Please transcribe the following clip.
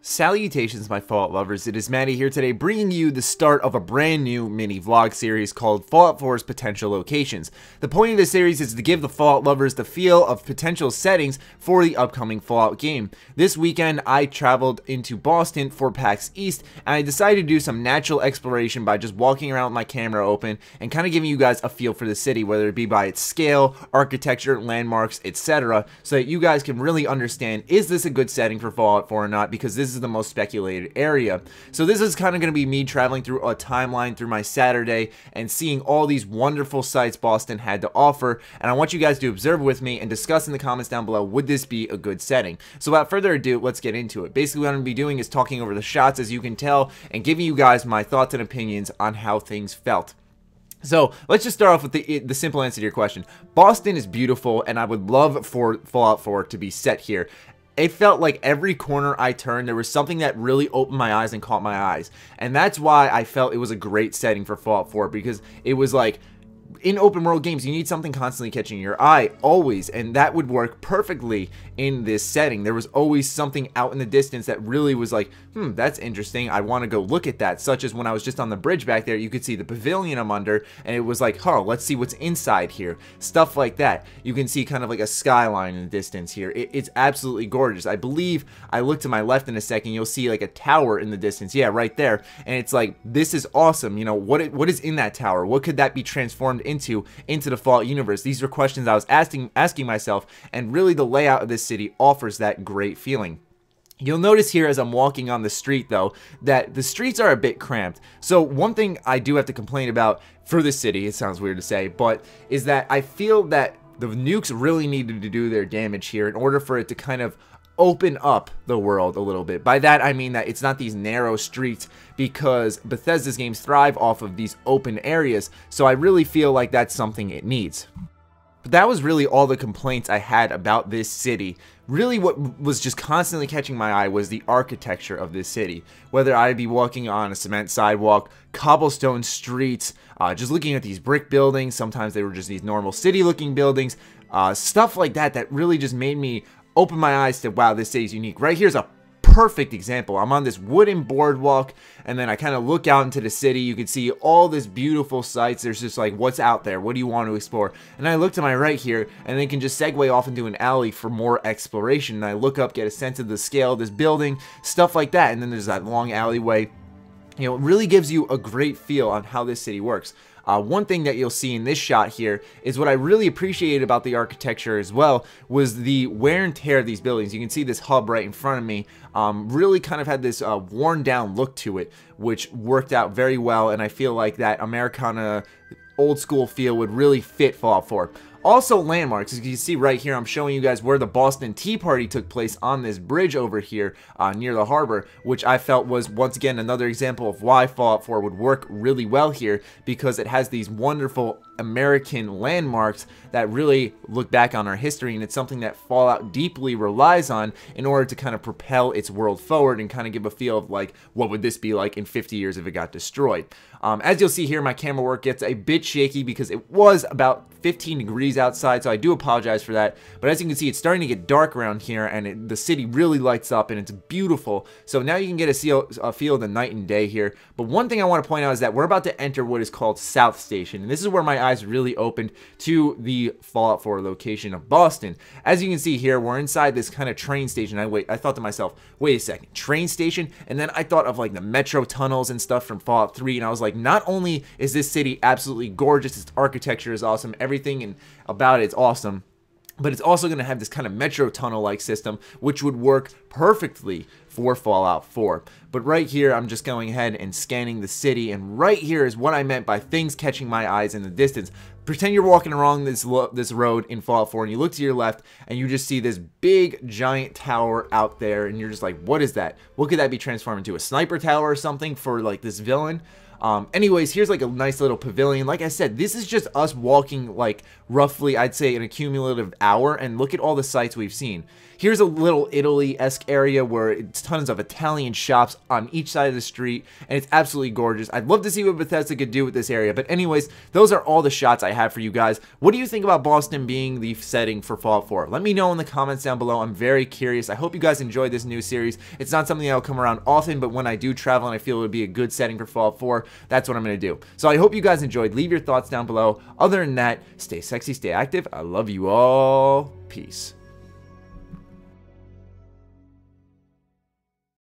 Salutations, my Fallout lovers. It is Matty here today, bringing you the start of a brand new mini vlog series called Fallout 4's Potential Locations. The point of this series is to give the Fallout lovers the feel of potential settings for the upcoming Fallout game. This weekend, I traveled into Boston for PAX East, and I decided to do some natural exploration by just walking around with my camera open and kind of giving you guys a feel for the city, whether it be by its scale, architecture, landmarks, etc., so that you guys can really understand, is this a good setting for Fallout 4 or not, because this is the most speculated area. So this is kind of going to be me traveling through a timeline through my Saturday and seeing all these wonderful sights Boston had to offer, and I want you guys to observe with me and discuss in the comments down below, would this be a good setting? So without further ado, let's get into it. Basically what I'm going to be doing is talking over the shots, as you can tell, and giving you guys my thoughts and opinions on how things felt. So let's just start off with the simple answer to your question. Boston is beautiful, and I would love for Fallout 4 to be set here. It felt like every corner I turned, there was something that really opened my eyes and caught my eyes. And that's why I felt it was a great setting for Fallout 4, because it was like, in open world games, you need something constantly catching your eye, always, and that would work perfectly in this setting. There was always something out in the distance that really was like, that's interesting, I want to go look at that, such as when I was just on the bridge back there, you could see the pavilion I'm under, and it was like, oh, let's see what's inside here, stuff like that. You can see kind of like a skyline in the distance here. It's absolutely gorgeous. I believe, I look to my left in a second, you'll see like a tower in the distance, yeah, right there, and it's like, this is awesome, you know, what is in that tower? What could that be transformed into the Fallout universe? These are questions I was asking myself, and really the layout of this city offers that great feeling. You'll notice here as I'm walking on the street, though, that the streets are a bit cramped. So one thing I do have to complain about for the city, it sounds weird to say, but is that I feel that the nukes really needed to do their damage here in order for it to kind of open up the world a little bit. By that I mean that it's not these narrow streets, because Bethesda's games thrive off of these open areas, so I really feel like that's something it needs. But that was really all the complaints I had about this city. Really what was just constantly catching my eye was the architecture of this city. Whether I'd be walking on a cement sidewalk, cobblestone streets, just looking at these brick buildings, sometimes they were just these normal city looking buildings, stuff like that that really just made me open my eyes to, wow, this city's unique. Right here's a perfect example. I'm on this wooden boardwalk, and then I kind of look out into the city. You can see all this beautiful sights. There's just like, what's out there? What do you want to explore? And I look to my right here, and then can just segue off into an alley for more exploration. And I look up, get a sense of the scale of this building, stuff like that. And then there's that long alleyway. You know, it really gives you a great feel on how this city works. One thing that you'll see in this shot here is what I really appreciated about the architecture as well was the wear and tear of these buildings. You can see this hub right in front of me really kind of had this worn down look to it, which worked out very well, and I feel like that Americana old school feel would really fit Fallout 4. Also landmarks, as you can see right here, I'm showing you guys where the Boston Tea Party took place on this bridge over here near the harbor, which I felt was once again another example of why Fallout 4 would work really well here, because it has these wonderful American landmarks that really look back on our history, and it's something that Fallout deeply relies on in order to kind of propel its world forward and kind of give a feel of like, what would this be like in 50 years if it got destroyed. As you'll see here, my camera work gets a bit shaky because it was about 15 degrees outside, so I do apologize for that. But as you can see, it's starting to get dark around here, and the city really lights up, and it's beautiful. So now you can get a feel of the night and day here. But one thing I want to point out is that we're about to enter what is called South Station, and this is where my eyes really opened to the Fallout 4 location of Boston. As you can see here, we're inside this kind of train station. I thought to myself, wait a second, train station? And then I thought of like the metro tunnels and stuff from Fallout 3, and I was like, not only is this city absolutely gorgeous, its architecture is awesome, everything about it's awesome, but it's also going to have this kind of metro tunnel like system, which would work perfectly for Fallout 4. But right here, I'm just going ahead and scanning the city, and right here is what I meant by things catching my eyes in the distance. Pretend you're walking along this road in Fallout 4, and you look to your left, and you just see this big, giant tower out there, and you're just like, what is that? What could that be transformed into? A sniper tower or something for like this villain? Anyways, here's like a nice little pavilion. Like I said, this is just us walking like roughly, I'd say, an accumulative hour, and look at all the sites we've seen. Here's a little Italy-esque area where it's tons of Italian shops on each side of the street, and it's absolutely gorgeous. I'd love to see what Bethesda could do with this area, but anyways, those are all the shots I have for you guys. What do you think about Boston being the setting for Fallout 4? Let me know in the comments down below. I'm very curious. I hope you guys enjoyed this new series. It's not something that'll come around often, but when I do travel and I feel it would be a good setting for Fallout 4, that's what I'm going to do. So I hope you guys enjoyed. Leave your thoughts down below. Other than that, stay sexy, stay active. I love you all. Peace.